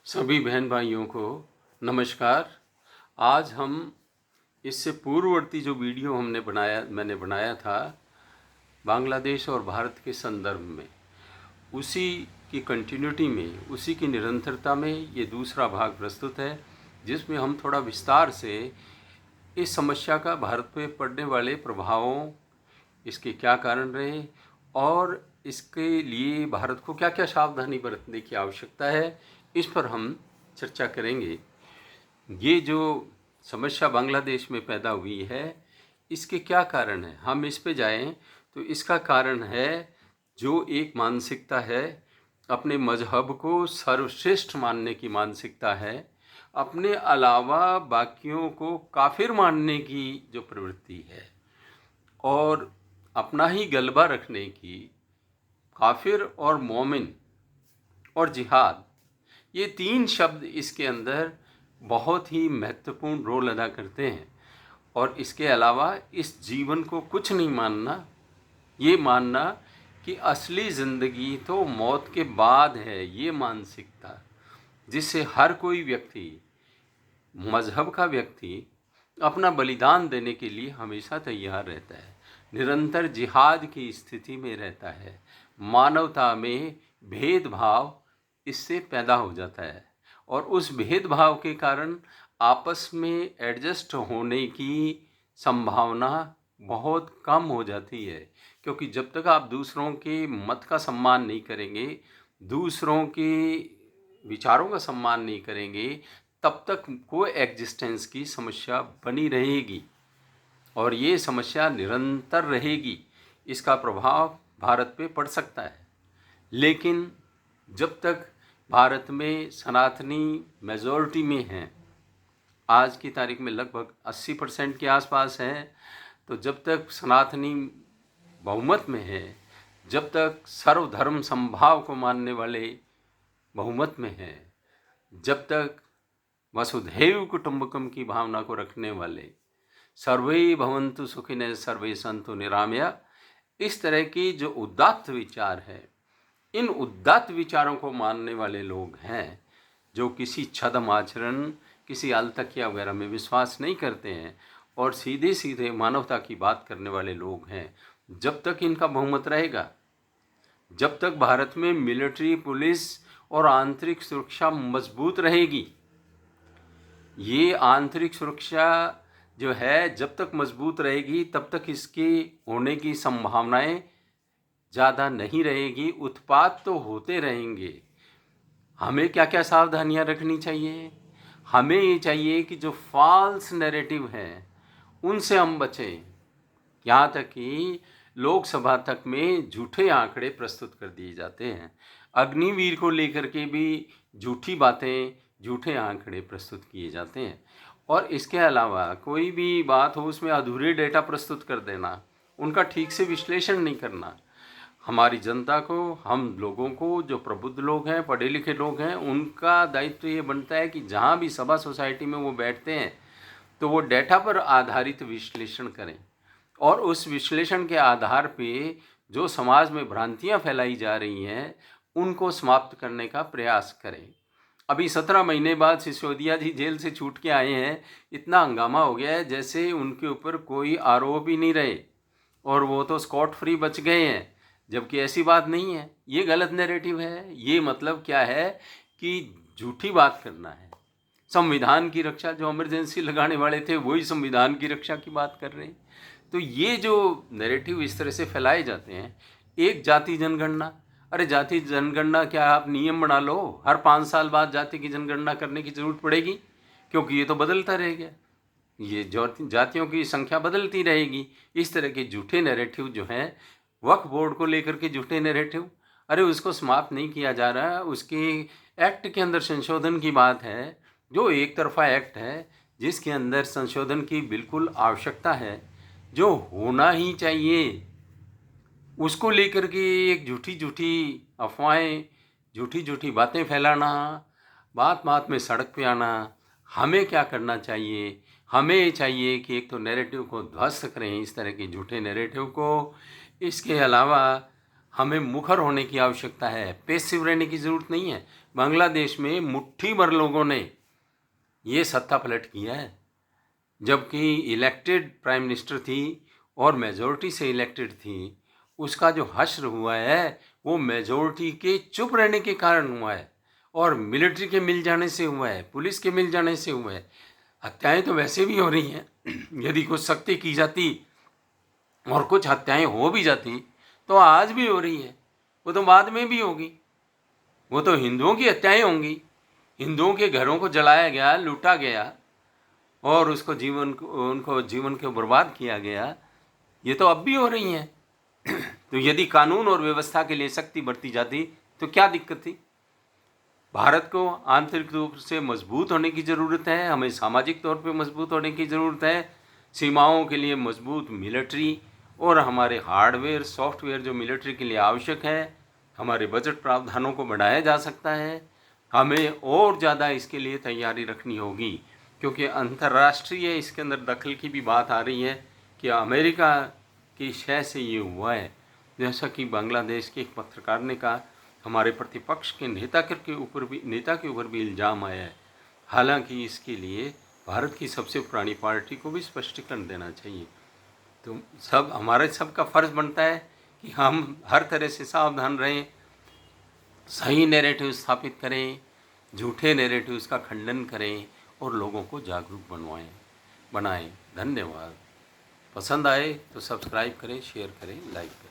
सभी बहन भाइयों को नमस्कार। आज हम इससे पूर्ववर्ती जो वीडियो मैंने बनाया था बांग्लादेश और भारत के संदर्भ में, उसी की कंटिन्यूटी में, उसी की निरंतरता में ये दूसरा भाग प्रस्तुत है, जिसमें हम थोड़ा विस्तार से इस समस्या का भारत पे पड़ने वाले प्रभावों, इसके क्या कारण रहे और इसके लिए भारत को क्या क्या सावधानी बरतने की आवश्यकता है, इस पर हम चर्चा करेंगे। ये जो समस्या बांग्लादेश में पैदा हुई है, इसके क्या कारण हैं, हम इस पे जाएं तो इसका कारण है जो एक मानसिकता है, अपने मजहब को सर्वश्रेष्ठ मानने की मानसिकता है, अपने अलावा बाकियों को काफिर मानने की जो प्रवृत्ति है, और अपना ही गलबा रखने की, काफिर और मोमिन और जिहाद, ये तीन शब्द इसके अंदर बहुत ही महत्वपूर्ण रोल अदा करते हैं। और इसके अलावा इस जीवन को कुछ नहीं मानना, ये मानना कि असली ज़िंदगी तो मौत के बाद है, ये मानसिकता जिससे हर कोई व्यक्ति, मजहब का व्यक्ति अपना बलिदान देने के लिए हमेशा तैयार रहता है, निरंतर जिहाद की स्थिति में रहता है। मानवता में भेदभाव इससे पैदा हो जाता है और उस भेदभाव के कारण आपस में एडजस्ट होने की संभावना बहुत कम हो जाती है, क्योंकि जब तक आप दूसरों के मत का सम्मान नहीं करेंगे, दूसरों के विचारों का सम्मान नहीं करेंगे, तब तक को एग्जिस्टेंस की समस्या बनी रहेगी और ये समस्या निरंतर रहेगी। इसका प्रभाव भारत पे पड़ सकता है, लेकिन जब तक भारत में सनातनी मेजॉरिटी में हैं, आज की तारीख में लगभग 80% के आसपास हैं, तो जब तक सनातनी बहुमत में है, जब तक सर्वधर्म समभाव को मानने वाले बहुमत में हैं, जब तक वसुधैव कुटुंबकम की भावना को रखने वाले, सर्वे भवन्तु सुखिनः सर्वे सन्तु निरामया, इस तरह की जो उदात्त विचार है, इन उदात्त विचारों को मानने वाले लोग हैं, जो किसी छद्म आचरण, किसी अलतकिया वगैरह में विश्वास नहीं करते हैं और सीधे सीधे मानवता की बात करने वाले लोग हैं, जब तक इनका बहुमत रहेगा, जब तक भारत में मिलिट्री, पुलिस और आंतरिक सुरक्षा मजबूत रहेगी, ये आंतरिक सुरक्षा जो है जब तक मजबूत रहेगी, तब तक इसके होने की संभावनाएं ज़्यादा नहीं रहेगी। उत्पात तो होते रहेंगे। हमें क्या क्या सावधानियां रखनी चाहिए? हमें ये चाहिए कि जो फॉल्स नैरेटिव हैं उनसे हम बचें। यहाँ तक कि लोकसभा तक में झूठे आंकड़े प्रस्तुत कर दिए जाते हैं, अग्निवीर को लेकर के भी झूठी बातें, झूठे आंकड़े प्रस्तुत किए जाते हैं, और इसके अलावा कोई भी बात हो उसमें अधूरे डेटा प्रस्तुत कर देना, उनका ठीक से विश्लेषण नहीं करना। हमारी जनता को, हम लोगों को, जो प्रबुद्ध लोग हैं, पढ़े लिखे लोग हैं, उनका दायित्व ये बनता है कि जहाँ भी सभा सोसाइटी में वो बैठते हैं तो वो डेटा पर आधारित विश्लेषण करें और उस विश्लेषण के आधार पे जो समाज में भ्रांतियाँ फैलाई जा रही हैं उनको समाप्त करने का प्रयास करें। अभी 17 महीने बाद सिसोदिया जी जेल से छूट के आए हैं, इतना हंगामा हो गया है जैसे उनके ऊपर कोई आरोप ही नहीं रहे और वो तो स्कॉट फ्री बच गए हैं, जबकि ऐसी बात नहीं है। ये गलत नैरेटिव है। ये मतलब क्या है कि झूठी बात करना है। संविधान की रक्षा, जो इमरजेंसी लगाने वाले थे वही संविधान की रक्षा की बात कर रहे हैं। तो ये जो नैरेटिव इस तरह से फैलाए जाते हैं, एक जाति जनगणना, अरे जाति जनगणना क्या आप नियम बना लो, हर 5 साल बाद जाति की जनगणना करने की ज़रूरत पड़ेगी, क्योंकि ये तो बदलता रहेगा, ये जातियों की संख्या बदलती रहेगी। इस तरह के झूठे नैरेटिव जो हैं, वक्फ बोर्ड को लेकर के झूठे नैरेटिव, अरे उसको समाप्त नहीं किया जा रहा, उसके एक्ट के अंदर संशोधन की बात है, जो एक तरफा एक्ट है जिसके अंदर संशोधन की बिल्कुल आवश्यकता है, जो होना ही चाहिए, उसको लेकर के एक झूठी झूठी अफवाहें, झूठी झूठी बातें फैलाना, बात बात में सड़क पे आना। हमें क्या करना चाहिए? हमें चाहिए कि एक तो नैरेटिव को ध्वस्त करें, इस तरह के झूठे नैरेटिव को। इसके अलावा हमें मुखर होने की आवश्यकता है, पैसिव रहने की ज़रूरत नहीं है। बांग्लादेश में मुट्ठी भर लोगों ने ये सत्ता पलट किया है, जबकि इलेक्टेड प्राइम मिनिस्टर थी और मेजॉरिटी से इलेक्टेड थी। उसका जो हश्र हुआ है वो मेजॉरिटी के चुप रहने के कारण हुआ है और मिलिट्री के मिल जाने से हुआ है, पुलिस के मिल जाने से हुआ है। हत्याएं तो वैसे भी हो रही हैं। यदि कुछ सख्ती की जाती और कुछ हत्याएं हो भी जाती तो आज भी हो रही है, वो तो बाद में भी होगी। वो तो हिंदुओं की हत्याएं होंगी, हिंदुओं के घरों को जलाया गया, लूटा गया और उनको जीवन को बर्बाद किया गया। ये तो अब भी हो रही हैं। तो यदि कानून और व्यवस्था के लिए सख्ती बरती जाती तो क्या दिक्कत थी। भारत को आंतरिक रूप से मजबूत होने की ज़रूरत है, हमें सामाजिक तौर पे मजबूत होने की ज़रूरत है, सीमाओं के लिए मजबूत मिलिट्री और हमारे हार्डवेयर सॉफ्टवेयर जो मिलिट्री के लिए आवश्यक है, हमारे बजट प्रावधानों को बढ़ाया जा सकता है। हमें और ज़्यादा इसके लिए तैयारी रखनी होगी, क्योंकि अंतर्राष्ट्रीय इसके अंदर दखल की भी बात आ रही है कि अमेरिका की शय से ये हुआ है। जैसा कि बांग्लादेश के एक पत्रकार ने कहा, हमारे प्रतिपक्ष के नेता के ऊपर भी इल्ज़ाम आया है। हालांकि इसके लिए भारत की सबसे पुरानी पार्टी को भी स्पष्टीकरण देना चाहिए। तो हमारे सबका फ़र्ज़ बनता है कि हम हर तरह से सावधान रहें, सही नैरेटिव स्थापित करें, झूठे नैरेटिव्स का खंडन करें और लोगों को जागरूक बनाएं। धन्यवाद। पसंद आए तो सब्सक्राइब करें, शेयर करें, लाइक करें।